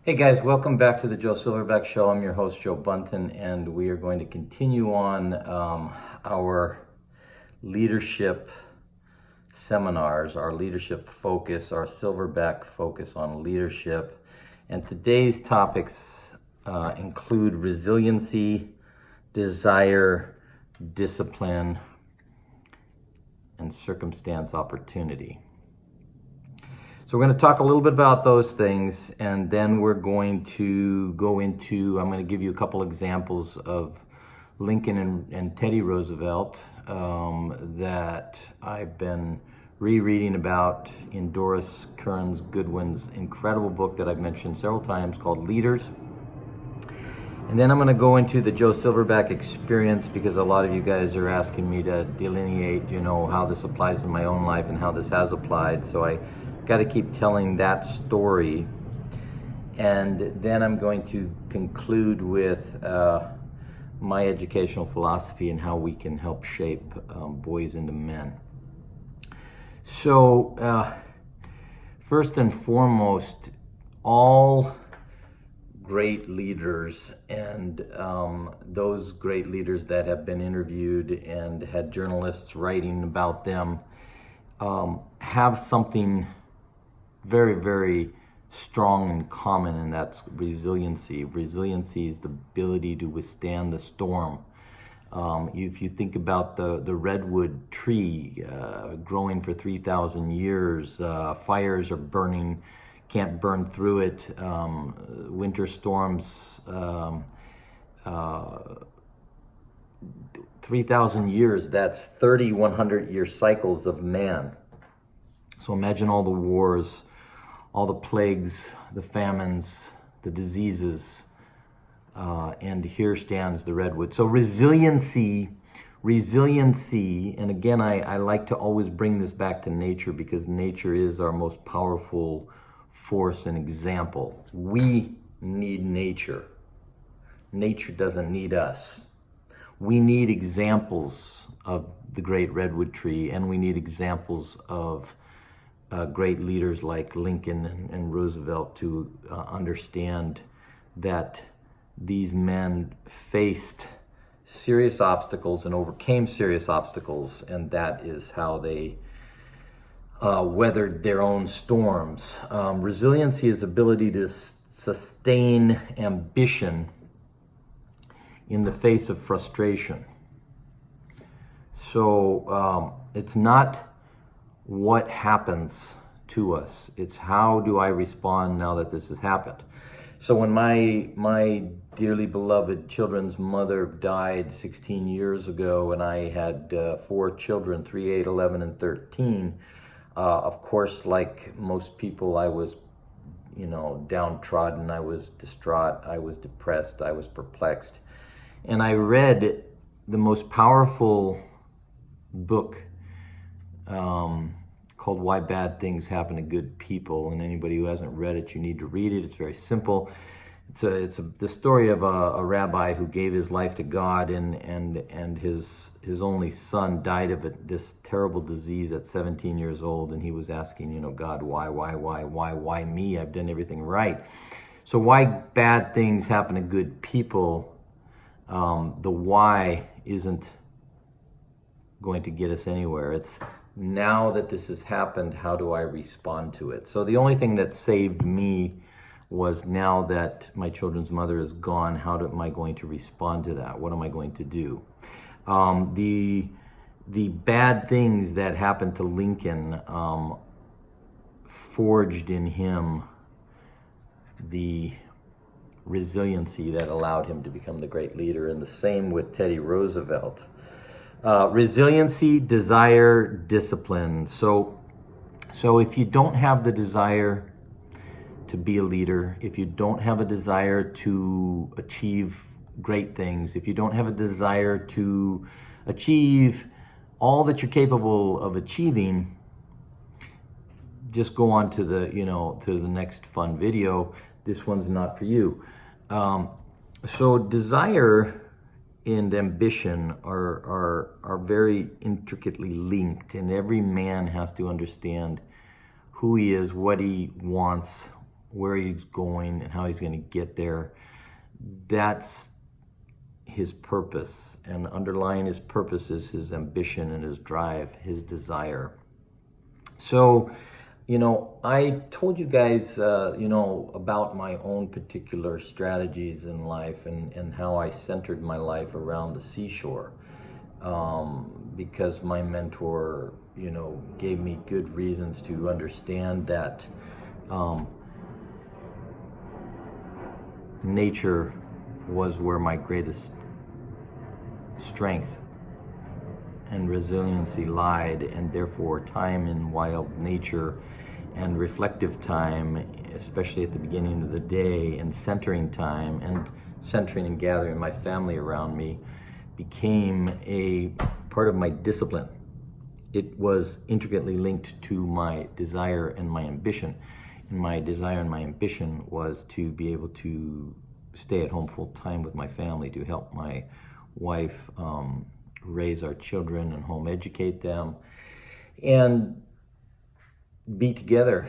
Hey guys, welcome back to the Joe Silverback Show. I'm your host, Joe Bunton, and we are going to continue on our leadership seminars, our leadership focus, our Silverback focus on leadership. And today's topics include resiliency, desire, discipline, and circumstance opportunity. So we're going to talk a little bit about those things, and then we're going to go into, I'm going to give you a couple examples of Lincoln and Teddy Roosevelt that I've been rereading about in Doris Kearns Goodwin's incredible book that I've mentioned several times called Leaders. And then I'm going to go into the Joe Silverback experience because a lot of you guys are asking me to delineate, how this applies in my own life and how this has applied. So I got to keep telling that story, and then I'm going to conclude with my educational philosophy and how we can help shape boys into men. So first and foremost, all great leaders and those great leaders that have been interviewed and had journalists writing about them have something very, very strong in common, and that's resiliency. Resiliency is the ability to withstand the storm. If you think about the redwood tree growing for 3,000 years, fires are burning, can't burn through it, winter storms, 3,000 years, that's 30 100-year cycles of man. So imagine all the wars, all the plagues, the famines, the diseases, and here stands the redwood. So resiliency, and again, I like to always bring this back to nature because nature is our most powerful force and example. We need nature. Nature doesn't need us. We need examples of the great redwood tree, and we need examples of great leaders like Lincoln and Roosevelt to understand that these men faced serious obstacles and overcame serious obstacles, and that is how they weathered their own storms. Resiliency is the ability to sustain ambition in the face of frustration. So it's not what happens to us, it's how do I respond now that this has happened. So when my dearly beloved children's mother died 16 years ago, and I had 4 children, 3, 8, 11, and 13, of course, like most people, I was downtrodden, I was distraught, I was depressed, I was perplexed. And I read the most powerful book called Why Bad Things Happen to Good People, and anybody who hasn't read it, you need to read it. It's very simple. It's the story of a rabbi who gave his life to God, and his only son died of this terrible disease at 17 years old, and he was asking, God, why me? I've done everything right. So why bad things happen to good people? The why isn't going to get us anywhere. It's now that this has happened, how do I respond to it? So the only thing that saved me was, now that my children's mother is gone, how am I going to respond to that? What am I going to do? The bad things that happened to Lincoln forged in him the resiliency that allowed him to become the great leader, and the same with Teddy Roosevelt. Resiliency, desire, discipline. So if you don't have the desire to be a leader, if you don't have a desire to achieve great things, if you don't have a desire to achieve all that you're capable of achieving, just go on to the next fun video. This one's not for you. So desire and ambition are very intricately linked, and every man has to understand who he is, what he wants, where he's going and how he's going to get there. That's his purpose, and underlying his purpose is his ambition and his drive, his desire. So, I told you guys, about my own particular strategies in life and how I centered my life around the seashore, because my mentor, gave me good reasons to understand that nature was where my greatest strength and resiliency lied, and therefore time in wild nature and reflective time, especially at the beginning of the day, and centering time and centering and gathering my family around me, became a part of my discipline. It was intricately linked to my desire and my ambition. And my desire and my ambition was to be able to stay at home full time with my family, to help my wife raise our children and home educate them, and be together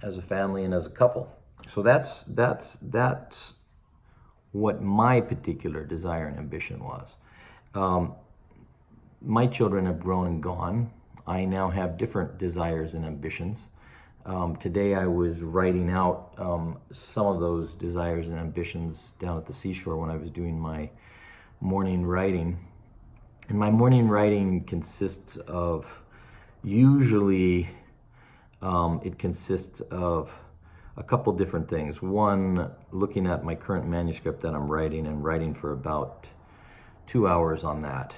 as a family and as a couple. So that's what my particular desire and ambition was. My children have grown and gone. I now have different desires and ambitions. Today I was writing out some of those desires and ambitions down at the seashore when I was doing my morning writing. And my morning writing consists of, usually it consists of a couple different things. One, looking at my current manuscript that I'm writing, and writing for about 2 hours on that.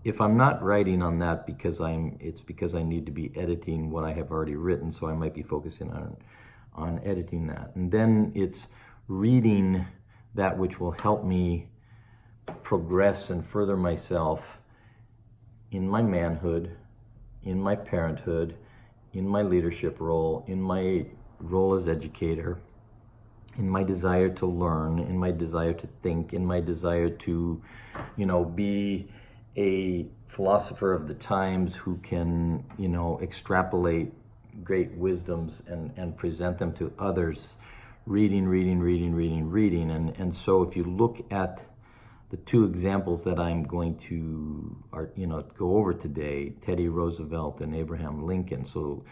If I'm not writing on that it's because I need to be editing what I have already written, so I might be focusing on editing that. And then it's reading that which will help me progress and further myself in my manhood, in my parenthood, in my leadership role, in my role as educator, in my desire to learn, in my desire to think, in my desire to, be a philosopher of the times who can, extrapolate great wisdoms and present them to others. Reading. And so if you look at the two examples that I'm going to go over today, Teddy Roosevelt and Abraham Lincoln. So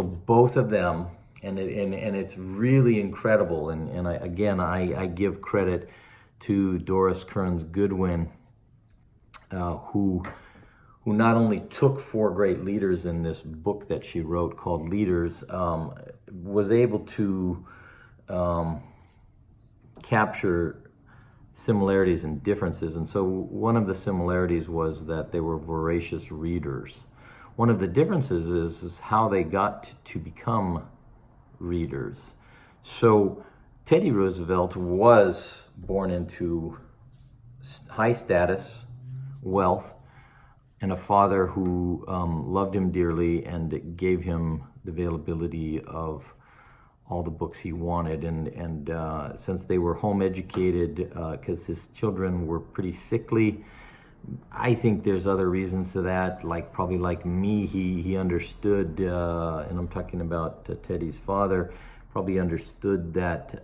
both of them, and it's really incredible. And I give credit to Doris Kearns Goodwin, who not only took four great leaders in this book that she wrote called Leaders, was able to capture similarities and differences. And so one of the similarities was that they were voracious readers. One of the differences is how they got to become readers. So Teddy Roosevelt was born into high status, wealth, and a father who loved him dearly and gave him the availability of all the books he wanted. And since they were home educated, because his children were pretty sickly, I think there's other reasons to that. Probably like me, he understood, and I'm talking about Teddy's father, probably understood that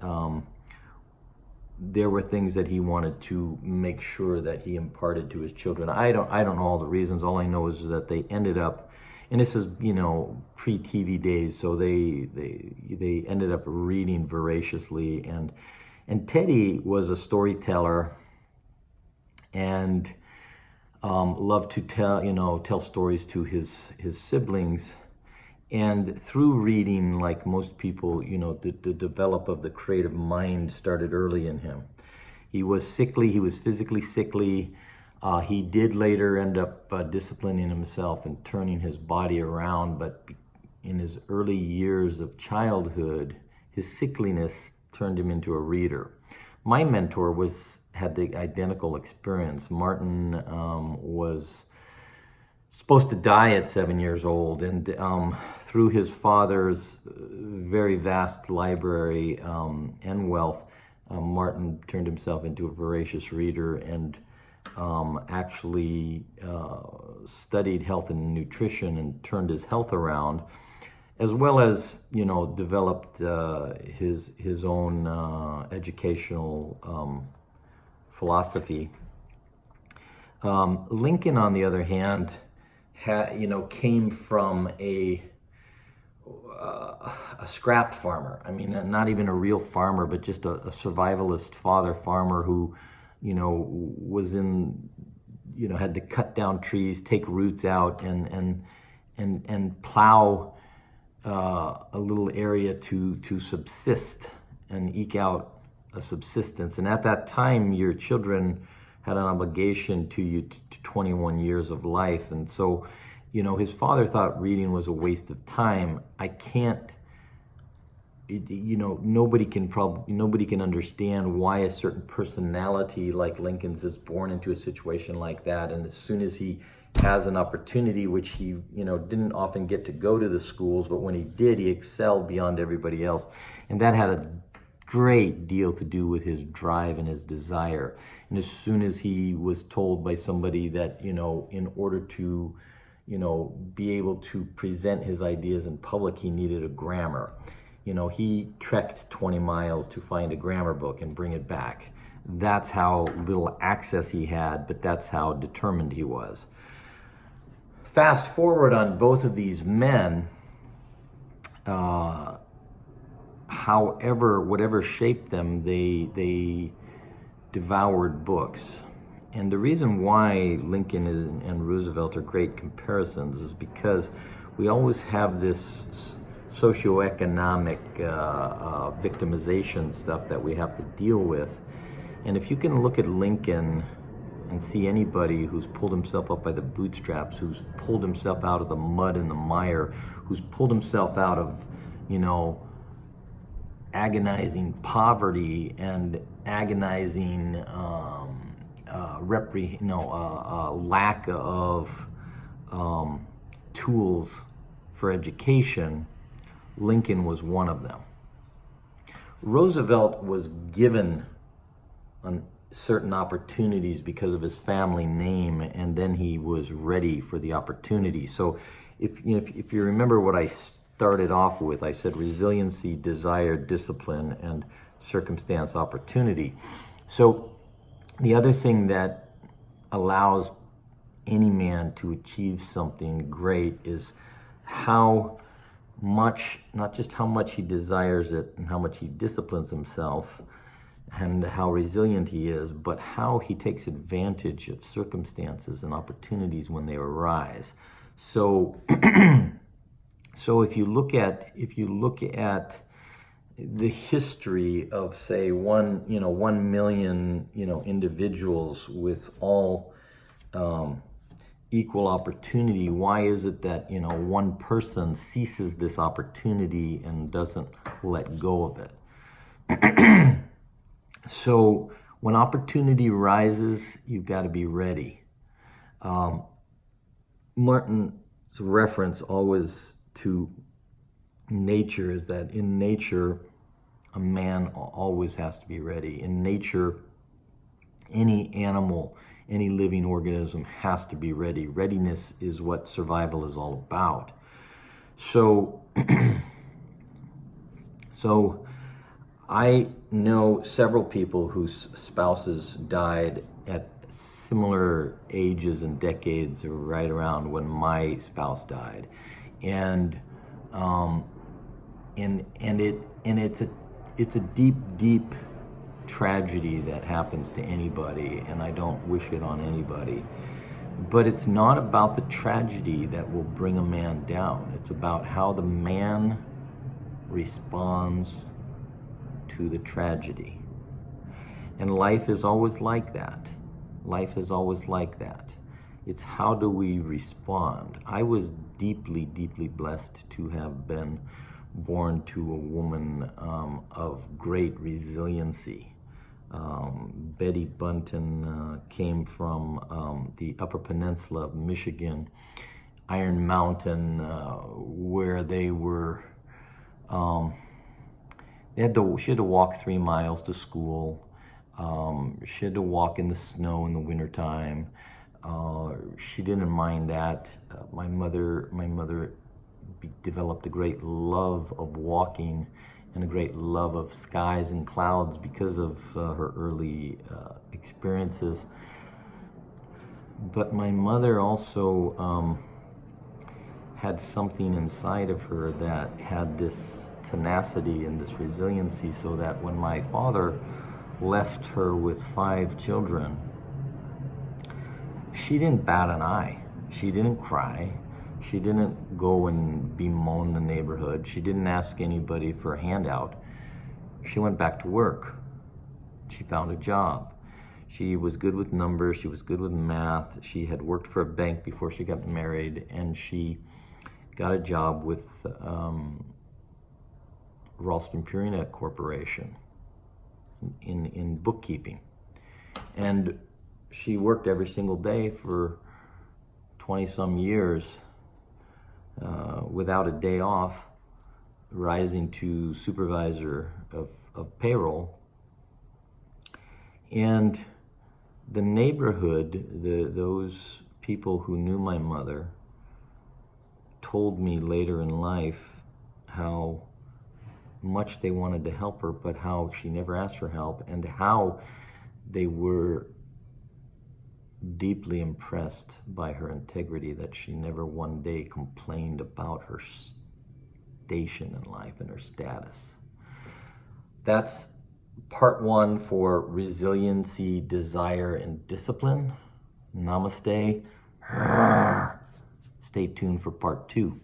there were things that he wanted to make sure that he imparted to his children. I don't know all the reasons. All I know is that they ended up, and this is pre-TV days, so they ended up reading voraciously, and Teddy was a storyteller and loved to tell stories to his siblings. And through reading, like most people, the develop of the creative mind started early in him. He was sickly, he was physically sickly. He did later end up disciplining himself and turning his body around, but in his early years of childhood, his sickliness turned him into a reader. My mentor had the identical experience. Martin was supposed to die at 7 years old, and through his father's very vast library and wealth, Martin turned himself into a voracious reader and actually studied health and nutrition and turned his health around. as well as, developed his own educational philosophy. Lincoln, on the other hand, came from a scrap farmer. I mean, not even a real farmer, but just a survivalist father farmer who, was had to cut down trees, take roots out, and plow a little area to subsist and eke out a subsistence. And at that time, your children had an obligation to you to 21 years of life. And so, his father thought reading was a waste of time. I can't, nobody can understand why a certain personality like Lincoln's is born into a situation like that. And as soon as he has an opportunity, which he, didn't often get to go to the schools, but when he did, he excelled beyond everybody else. And that had a great deal to do with his drive and his desire. And as soon as he was told by somebody that, in order to, be able to present his ideas in public, he needed a grammar. He trekked 20 miles to find a grammar book and bring it back. That's how little access he had, but that's how determined he was. Fast forward on both of these men, however, whatever shaped them, they devoured books. And the reason why Lincoln and Roosevelt are great comparisons is because we always have this socioeconomic victimization stuff that we have to deal with. And if you can look at Lincoln and see anybody who's pulled himself up by the bootstraps, who's pulled himself out of the mud and the mire, who's pulled himself out of, agonizing poverty and agonizing lack of tools for education, Lincoln was one of them. Roosevelt was given certain opportunities because of his family name, and then he was ready for the opportunity. So if you remember what I started off with, I said resiliency, desire, discipline, and circumstance, opportunity. So the other thing that allows any man to achieve something great is how much, not just how much he desires it and how much he disciplines himself and how resilient he is, but how he takes advantage of circumstances and opportunities when they arise. So so if you look at the history of, say, 1 million individuals with all equal opportunity, why is it that one person seizes this opportunity and doesn't let go of it? So when opportunity rises, you've got to be ready. Martin's reference always to nature is that in nature, a man always has to be ready. In nature, any animal, any living organism has to be ready. Readiness is what survival is all about. So, so I know several people whose spouses died at similar ages and decades, right around when my spouse died, and it's a deep tragedy that happens to anybody, and I don't wish it on anybody. But it's not about the tragedy that will bring a man down. It's about how the man responds to the tragedy. And life is always like that. Life is always like that. It's how do we respond? I was deeply blessed to have been born to a woman of great resiliency. Betty Bunton came from the Upper Peninsula of Michigan, Iron Mountain, where they were. She had to walk 3 miles to school. She had to walk in the snow in the wintertime. She didn't mind that. My mother developed a great love of walking and a great love of skies and clouds because of her early experiences. But my mother also had something inside of her that had this tenacity and this resiliency, so that when my father left her with 5 children, she didn't bat an eye. She didn't cry. She didn't go and bemoan the neighborhood. She didn't ask anybody for a handout. She went back to work. She found a job. She was good with numbers. She was good with math. She had worked for a bank before she got married, and she got a job with Ralston Purinet Corporation in bookkeeping. And she worked every single day for 20-some years without a day off, rising to supervisor of payroll. And the neighborhood, those people who knew my mother, told me later in life how much they wanted to help her, but how she never asked for help, and how they were deeply impressed by her integrity, that she never one day complained about her station in life and her status. That's part 1 for resiliency, desire, and discipline. Namaste. Stay tuned for part 2.